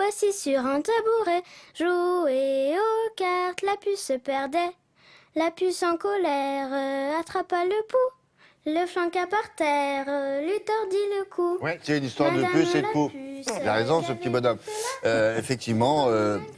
assis sur un tabouret, jouer aux cartes, la puce se perdait. La puce en colère attrapa le pouls, le flanqua par terre, lui tordit le cou. Ouais, c'est une histoire de Madame puce et de la peau. puce, Il a raison, ce elle petit avait bonhomme. fait la Effectivement,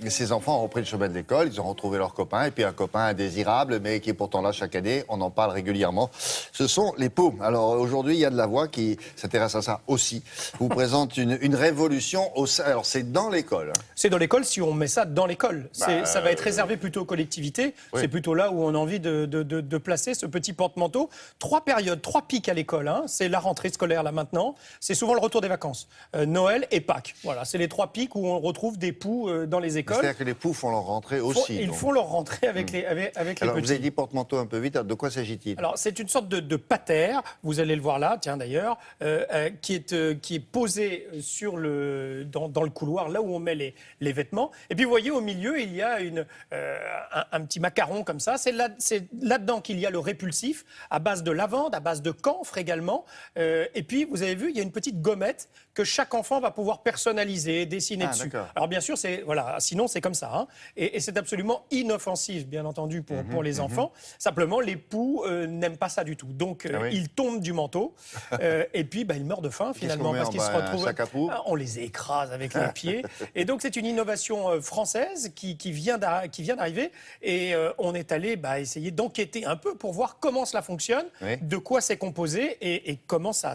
ces enfants ont repris le chemin de l'école, ils ont retrouvé leurs copains, et puis un copain indésirable, mais qui est pourtant là chaque année, on en parle régulièrement. Ce sont les poux. Alors aujourd'hui, il y a de la voix qui s'intéresse à ça aussi. Vous présente une révolution au sein. Alors c'est dans l'école. C'est dans l'école si on met ça dans l'école. Ça va être réservé plutôt aux collectivités. Oui. C'est plutôt là où on a envie de placer ce petit porte-manteau. 3 périodes, 3 pics à l'école. Hein. C'est la rentrée scolaire là maintenant. C'est souvent le retour des vacances. Noël et Pâques. Voilà, c'est les 3 pics où on retrouve des poux dans les écoles. C'est-à-dire que les poux font leur rentrée aussi. Ils donc. font leur rentrée avec les Alors petits. vous avez dit porte-manteau un peu vite, de quoi s'agit-il? Alors, c'est une sorte de pater, vous allez le voir là, tiens d'ailleurs, qui est posé dans le couloir, là où on met les vêtements. Et puis, vous voyez, au milieu, il y a un petit macaron comme ça. C'est là-dedans qu'il y a le répulsif, à base de lavande, à base de camphre également. Et puis, vous avez vu, il y a une petite gommette que chaque enfant va pouvoir personnaliser, dessiner dessus. D'accord. Alors, bien sûr, sinon, c'est comme ça. Hein. Et c'est absolument inoffensif, bien entendu, pour les enfants. Simplement, les poux n'aiment pas ça du tout. Donc, Ah oui. ils tombent du manteau et puis ils meurent de faim finalement Qu'est-ce qu'on met parce en qu'ils se bas, un retrouvent. sac à poux On les écrase avec les pieds. Et donc, c'est une innovation française qui vient d'arriver. Et on est allé essayer d'enquêter un peu pour voir comment cela fonctionne, Oui. de quoi c'est composé et comment ça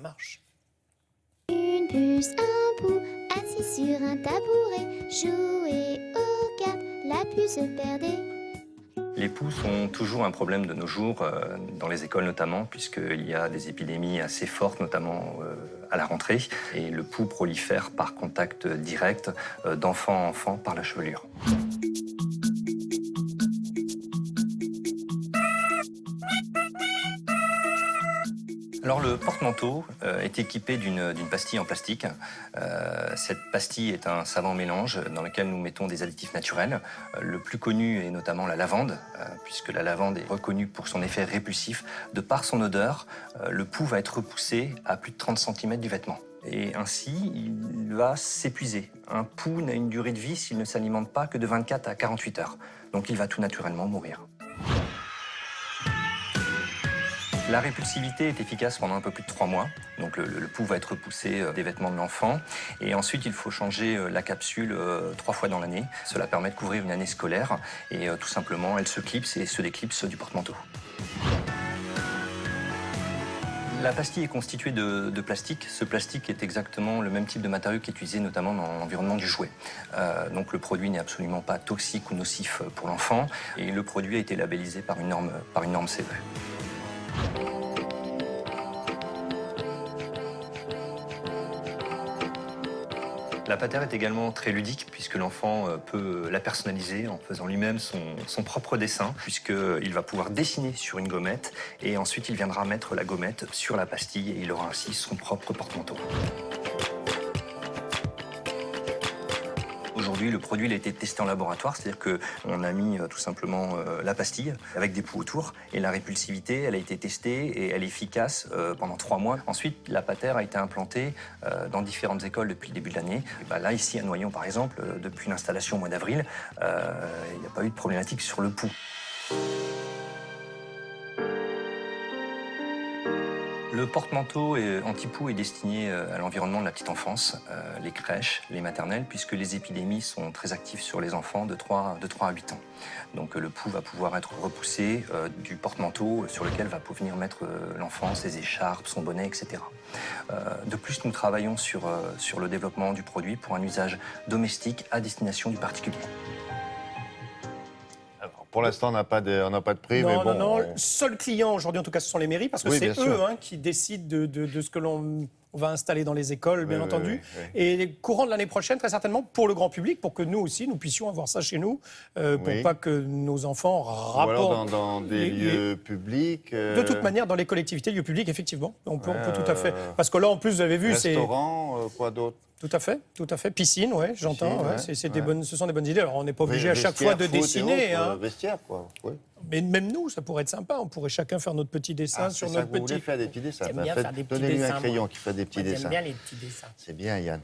marche. Une puce, un pou, assis sur un tabouret, jouer aux cartes, la puce se perdait. Les poux sont toujours un problème de nos jours, dans les écoles notamment, puisqu'il y a des épidémies assez fortes, notamment à la rentrée. Et le poux prolifère par contact direct d'enfant à enfant par la chevelure. Alors le porte-manteau est équipé d'une pastille en plastique. Cette pastille est un savant mélange dans lequel nous mettons des additifs naturels. Le plus connu est notamment la lavande, puisque la lavande est reconnue pour son effet répulsif. De par son odeur, le poux va être repoussé à plus de 30 cm du vêtement. Et ainsi, il va s'épuiser. Un poux n'a une durée de vie s'il ne s'alimente pas que de 24 à 48 heures. Donc il va tout naturellement mourir. La répulsivité est efficace pendant un peu plus de 3 mois. Donc le poux va être repoussé des vêtements de l'enfant. Et ensuite, il faut changer la capsule 3 fois dans l'année. Cela permet de couvrir une année scolaire. Et tout simplement, elle se clipse et se déclipse du porte-manteau. La pastille est constituée de plastique. Ce plastique est exactement le même type de matériau qui est utilisé notamment dans l'environnement du jouet. Donc le produit n'est absolument pas toxique ou nocif pour l'enfant. Et le produit a été labellisé par une norme CE. La patère est également très ludique puisque l'enfant peut la personnaliser en faisant lui-même son propre dessin, puisqu'il va pouvoir dessiner sur une gommette et ensuite il viendra mettre la gommette sur la pastille et il aura ainsi son propre porte-manteau. Aujourd'hui, le produit il a été testé en laboratoire, c'est-à-dire qu'on a mis tout simplement la pastille avec des poux autour et la répulsivité, elle a été testée et elle est efficace pendant 3 mois. Ensuite, la patère a été implantée dans différentes écoles depuis le début de l'année. Là, ici, à Noyon, par exemple, depuis l'installation au mois d'avril, il n'y a pas eu de problématique sur le poux. Le porte-manteau anti-poux est destiné à l'environnement de la petite enfance, les crèches, les maternelles, puisque les épidémies sont très actives sur les enfants de 3 à 8 ans. Donc le poux va pouvoir être repoussé du porte-manteau sur lequel va venir mettre l'enfant, ses écharpes, son bonnet, etc. De plus, nous travaillons sur le développement du produit pour un usage domestique à destination du particulier. Pour l'instant, on n'a pas de prix, Non, mais bon. non, le seul client aujourd'hui, en tout cas, ce sont les mairies, parce que Oui, c'est bien eux sûr. qui décident de ce que l'on va installer dans les écoles, bien Oui, entendu. oui, oui. Et courant de l'année prochaine, très certainement, pour le grand public, pour que nous aussi, nous puissions avoir ça chez nous, pour Oui. pas que nos enfants Ou alors rapportent... dans des lieux publics. De toute manière, dans les collectivités, lieux publics, effectivement, on peut tout à fait. Parce que là, en plus, vous avez vu, c'est... Restaurant, quoi d'autre? Tout à fait. Piscine, ouais, j'entends. Piscine, Ouais, ouais, c'est ouais. ce sont des bonnes idées. Alors, on n'est pas obligé à chaque Vestiaire, fois de foot et dessiner. autres, Hein. Vestiaire, quoi. Oui. Mais même nous, ça pourrait être sympa. On pourrait chacun faire notre petit dessin sur c'est ça notre que vous petit... voulez faire des petits dessins. J'aime bien faire des petits Donnez-lui un dessins, crayon moi. qui fait des petits Moi, dessins. j'aime bien les petits dessins. C'est bien, Yann.